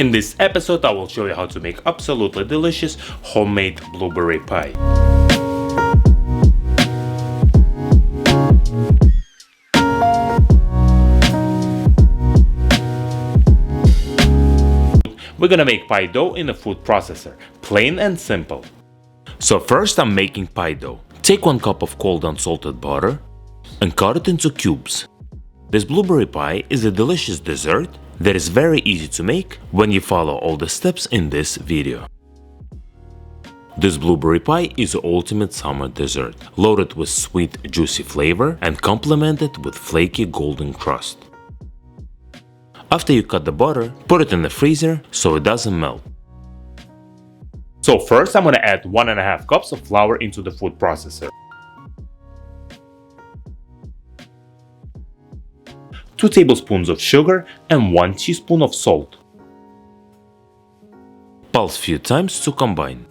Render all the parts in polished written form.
In this episode, I will show you how to make absolutely delicious homemade blueberry pie. We're gonna make pie dough in a food processor, plain and simple. So first I'm making pie dough. Take 1 cup of cold unsalted butter and cut it into cubes. This blueberry pie is a delicious dessert that is very easy to make when you follow all the steps in this video. This blueberry pie is the ultimate summer dessert, loaded with sweet, juicy flavor and complemented with flaky golden crust. After you cut the butter, put it in the freezer so it doesn't melt. So first I'm gonna add 1.5 cups of flour into the food processor. 2 tablespoons of sugar and 1 teaspoon of salt. Pulse few times to combine.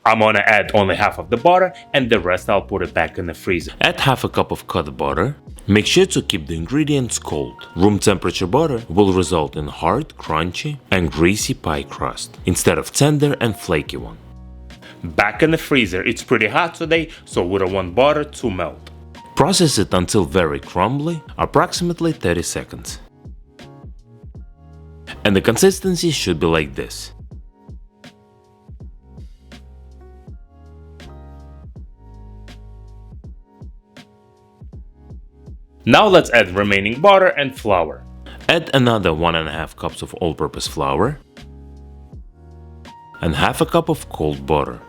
I'm gonna add only half of the butter and the rest I'll put it back in the freezer. Add half a cup of cut butter. Make sure to keep the ingredients cold. Room temperature butter will result in hard, crunchy and greasy pie crust instead of tender and flaky one. Back in the freezer, it's pretty hot today, so we don't want butter to melt. Process it until very crumbly, approximately 30 seconds. And the consistency should be like this. Now let's add remaining butter and flour. Add another 1.5 cups of all-purpose flour and half a cup of cold butter.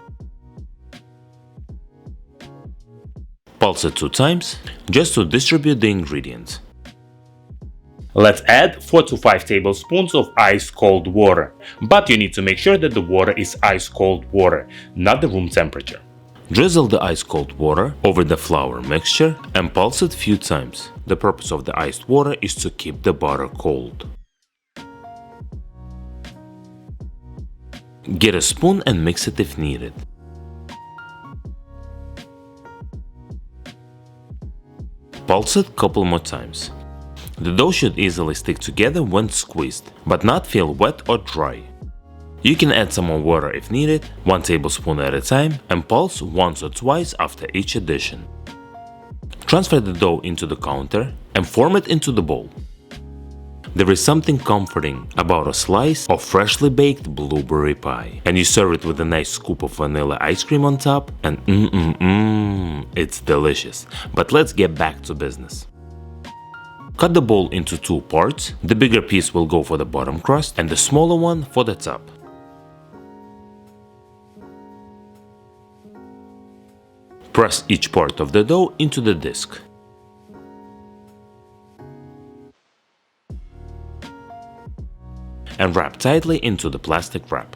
Pulse it 2 times just to distribute the ingredients. Let's add 4 to 5 tablespoons of ice-cold water, but you need to make sure that the water is ice-cold water, not the room temperature. Drizzle the ice-cold water over the flour mixture and pulse it few times. The purpose of the iced water is to keep the butter cold. Get a spoon and mix it if needed. Pulse it couple more times. The dough should easily stick together when squeezed, but not feel wet or dry. You can add some more water if needed, 1 tablespoon at a time, and pulse once or twice after each addition. Transfer the dough into the counter and form it into the bowl. There is something comforting about a slice of freshly baked blueberry pie, and you serve it with a nice scoop of vanilla ice cream on top, and it's delicious. But let's get back to business. Cut the bowl into 2 parts. The bigger piece will go for the bottom crust and the smaller one for the top. Press each part of the dough into the disc. And wrap tightly into the plastic wrap.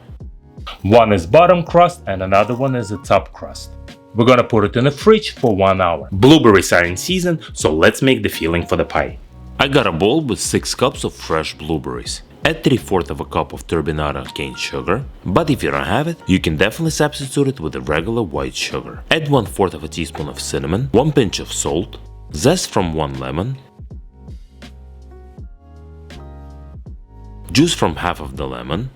One is bottom crust and another one is the top crust. We're gonna put it in the fridge for 1 hour. Blueberries are in season, so let's make the filling for the pie. I got a bowl with 6 cups of fresh blueberries. Add 3/4 of a cup of turbinado cane sugar, but if you don't have it, you can definitely substitute it with a regular white sugar. Add 1/4 of a teaspoon of cinnamon, 1 pinch of salt, zest from 1 lemon, juice from half of the lemon,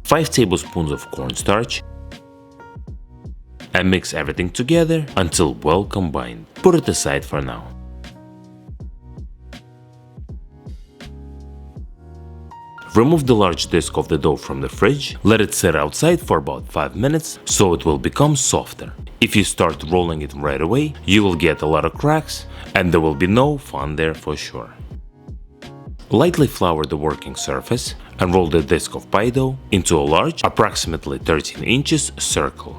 five tablespoons of cornstarch, and mix everything together until well combined. Put it aside for now. Remove the large disc of the dough from the fridge. Let it sit outside for about 5 minutes so it will become softer. If you start rolling it right away, you will get a lot of cracks and there will be no fun there for sure. Lightly flour the working surface and roll the disc of pie dough into a large, approximately 13 inches circle.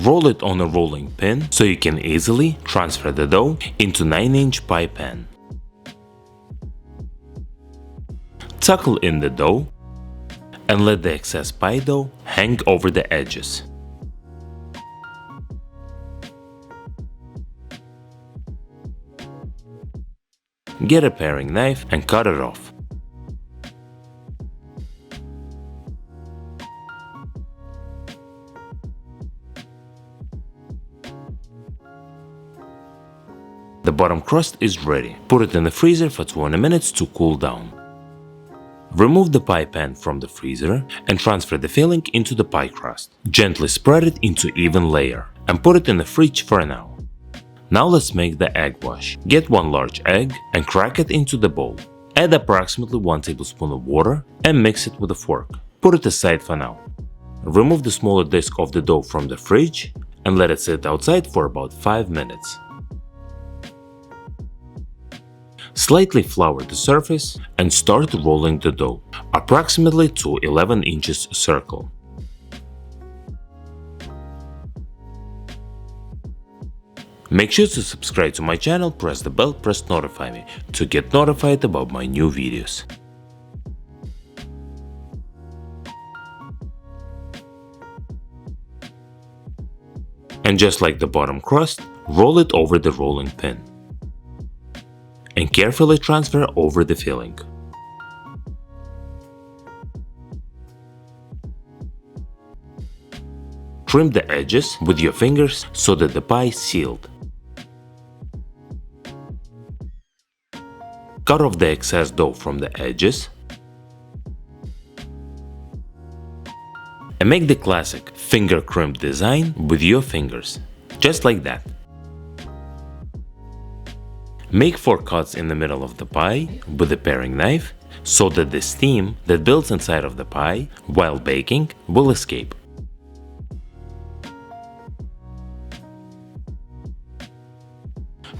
Roll it on a rolling pin so you can easily transfer the dough into 9-inch pie pan. Tuckle in the dough and let the excess pie dough hang over the edges. get a paring knife and cut it off. The bottom crust is ready. Put it in the freezer for 20 minutes to cool down. Remove the pie pan from the freezer and transfer the filling into the pie crust. Gently spread it into even layer and put it in the fridge for an hour. Now let's make the egg wash. Get one large egg and crack it into the bowl. Add approximately 1 tablespoon of water and mix it with a fork. Put it aside for now. Remove the smaller disc of the dough from the fridge and let it sit outside for about 5 minutes. Slightly flour the surface and start rolling the dough, approximately to 11 inches circle. Make sure to subscribe to my channel, press the bell, press notify me to get notified about my new videos. And just like the bottom crust, roll it over the rolling pin and carefully transfer over the filling. Trim the edges with your fingers so that the pie is sealed. Cut off the excess dough from the edges and make the classic finger crimp design with your fingers, just like that. Make 4 cuts in the middle of the pie with a paring knife so that the steam that builds inside of the pie while baking will escape.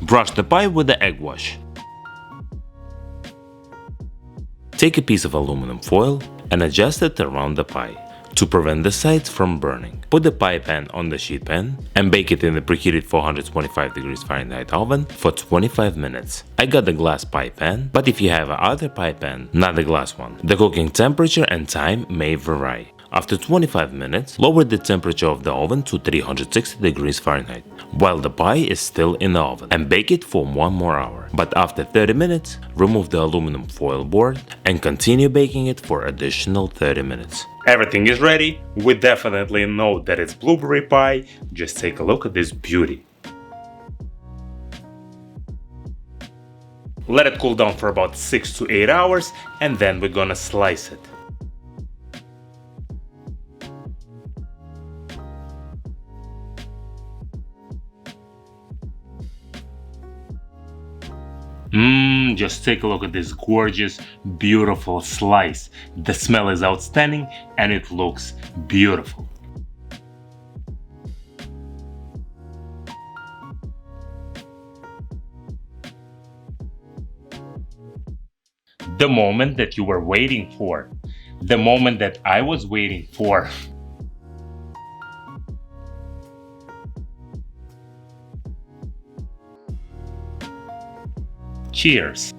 Brush the pie with the egg wash. Take a piece of aluminum foil and adjust it around the pie to prevent the sides from burning. Put the pie pan on the sheet pan and bake it in the preheated 425 degrees Fahrenheit oven for 25 minutes. I got the glass pie pan, but if you have another pie pan, not the glass one, the cooking temperature and time may vary. After 25 minutes, lower the temperature of the oven to 360 degrees Fahrenheit while the pie is still in the oven and bake it for 1 more hour. But after 30 minutes, remove the aluminum foil board and continue baking it for additional 30 minutes. Everything is ready. We definitely know that it's blueberry pie. Just take a look at this beauty. Let it cool down for about 6 to 8 hours and then we're gonna slice it. Just take a look at this gorgeous, beautiful slice. The smell is outstanding and it looks beautiful. The moment that you were waiting for. The moment that I was waiting for. Cheers!